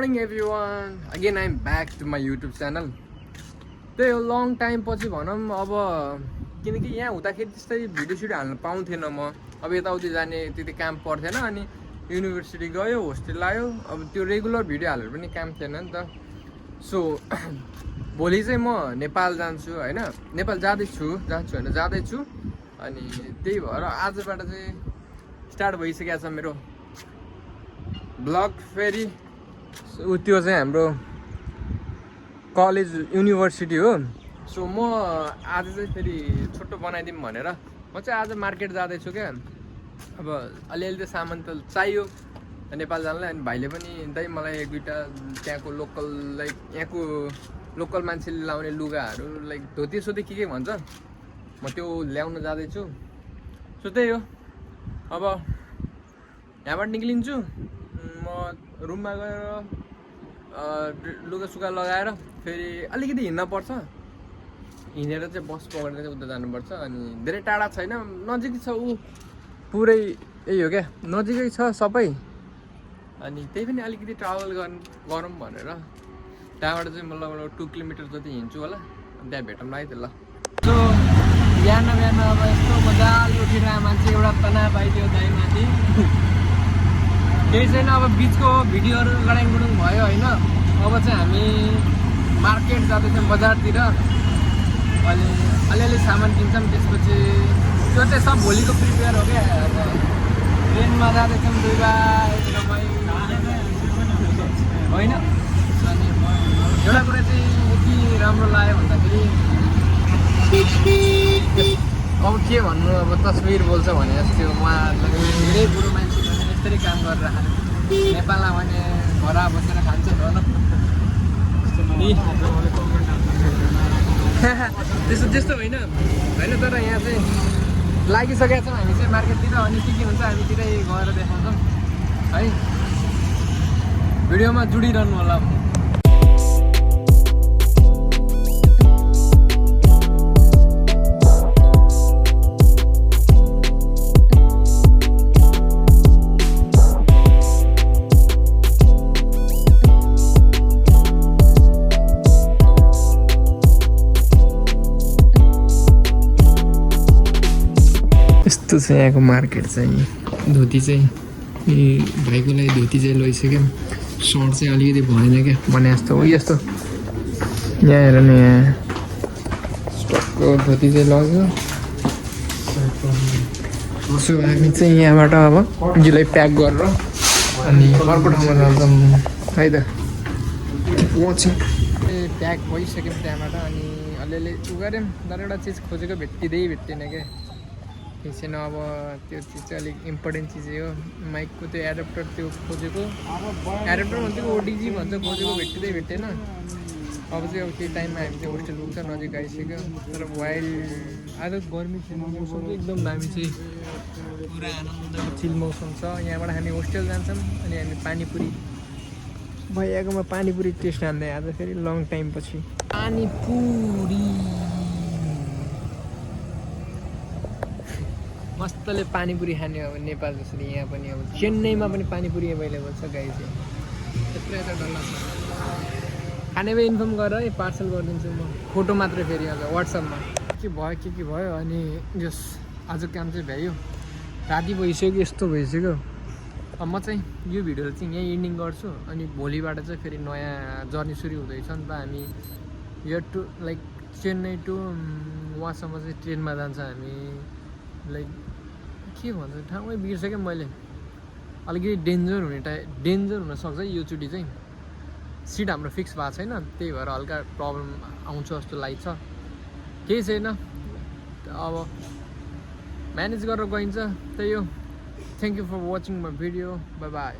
morning everyone. Again I'm back to my YouTube channel. त्यही हो long time पछि भनौँ अब किनकि यहाँ हुँदाखेरि त्यस्तै भिडियो सिडियो हाल्न पाउँथेन म अब यताउति जाने त्यति काम पर्थेन अनि युनिभर्सिटी गयो होस्टेल आयो अब त्यो रेगुलर भिडियो हालेर पनि काम थिएन नि त सो भोलि चाहिँ म नेपाल जान्छु हैन नेपाल जाँदैछु अनि त्यही भएर आजबाट चाहिँ स्टार्ट भइसकेको छ मेरो ब्लग फेरि त्यो चाहिँ हाम्रो कलेज युनिभर्सिटी हो सो म आज चाहिँ फेरि छोटो बनाइदिउँ भनेर म चाहिँ आज मार्केट जाँदैछु क्या अब अलिअलि त सामान त चाहियो नेपाल जानलाई अनि भाइले पनि दाइ मलाई एक दुईवटा त्यहाँको लोकल लाइक यहाँको लोकल मान्छेले लाउने लुगाहरू लाइक धोती सोती के भन्छ म त्यो ल्याउन जाँदैछु सो त्यही हो अब यहाँबाट निक्लिन्छु म रुममा गएर लुगा सुगा लगाएर फेरि अलिकति हिँड्न पर्छ हिँडेर चाहिँ बस पकडेर चाहिँ उता जानुपर्छ अनि धेरै टाढा छैन नजिकै छ ऊ पुरै यही हो क्या नजिकै छ सबै अनि त्यही पनि अलिकति ट्राभल गरौँ भनेर त्यहाँबाट चाहिँ मतलब 2 किलोमिटर जति हिँड्छु होला अनि त्यहाँ भेटौँला है त ल सो बिहान अब यस्तो मजाले उठिरहेको मान्छे एउटा तनाव पाइदियो दाइमाथि केही छैन अब बिचको भिडियोहरू लडाइङ गुडुङ भयो होइन अब चाहिँ हामी मार्केट जाँदैछौँ बजारतिर अनि अलिअलि सामान किन्छौँ त्यसपछि त्यो चाहिँ सब भोलिको प्रिपेयर हो क्या ट्रेनमा जाँदैछौँ 2 भाइ होइन अनि एउटा कुरा चाहिँ यति राम्रो लाग्यो भन्दाखेरि अब के भन्नु अब तस्बिर बोल्छ भने जस्तो उहाँहरूलाई धेरै बुढो मान्छे यसरी काम गरेर नेपालमा भने घर बसेर खान्छ त्यस्तो होइन तर यहाँ चाहिँ लागिसकेका छौँ हामी चाहिँ मार्केटतिर अनि के हुन्छ हामीतिरै गएर देखाउँछौँ है भिडियोमा जुडिरहनु होला यस्तो छ यहाँको मार्केट चाहिँ धोती चाहिँ भाइको लागि धोती चाहिँ लैसक्यो सर्ट चाहिँ अलिकति भएन क्या भने जस्तो हो यस्तो यहाँ हेर नि यहाँ स्टकको धोती चाहिँ लग्यो सो हामी चाहिँ यहाँबाट अब यसलाई प्याक गरेर अनि अर्को ठाउँमा जान्छौँ है त वाचिङ प्याक भइसक्यौँ त्यहाँबाट अनि अलिअलि उ गऱ्यौँ दरवटा चिज खोजेको भेट्टिँदैन क्या केही छैन अब त्यो चिज चाहिँ अलिक इम्पोर्टेन्ट चिज हो माइकको त्यो एडप्टर त्यो खोजेको एडप्टर भन्छ ओडिजी भन्छ खोजेको भेटेन अब चाहिँ अब केही टाइममा हामी चाहिँ होस्टेल पुग्छ नजिक आइसक्यो तर वाइल्ड आज गर्मी मौसम चाहिँ एकदम दामी चाहिँ पुरा आनन्दको चिल मौसम छ यहाँबाट हामी होस्टेल जान्छौँ अनि हामी पानीपुरी भइआएकोमा पानीपुरी टेस्ट हान्दै आज फेरि लङ टाइम पछि पानीपुरी मस्तले पानीपुरी खाने अब नेपाल जसरी यहाँ पनि अब चेन्नईमा पनि पानीपुरी एभाइलेबल छ गाई चाहिँ त्यत्रो यता डल्ला छ खाने भए इन्फर्म गर है पार्सल गरिदिन्छु म फोटो मात्रै फेरि आज वाट्सएपमा के भयो अनि जस आजको काम चाहिँ भ्यायो राति भइसक्यो यस्तो भइसक्यो अब म चाहिँ यो भिडियो चाहिँ यहीँ एन्डिङ गर्छु अनि भोलिबाट चाहिँ फेरि नयाँ जर्नी सुरु हुँदैछ नि त हामी यो टु लाइक चेन्नई टु वहाँसम्म चाहिँ ट्रेनमा जान्छ हामी लाइक के भन्छ ठाउँमै बिर्सेँ मैले अलिकति डेन्जर हुनसक्छ योचोटि चाहिँ सिट हाम्रो फिक्स भएको छैन त्यही भएर हल्का प्रब्लम आउँछ जस्तो लाग्छ केही छैन अब म्यानेज गरेर गइन्छ त्यही हो thank you for watching my video bye by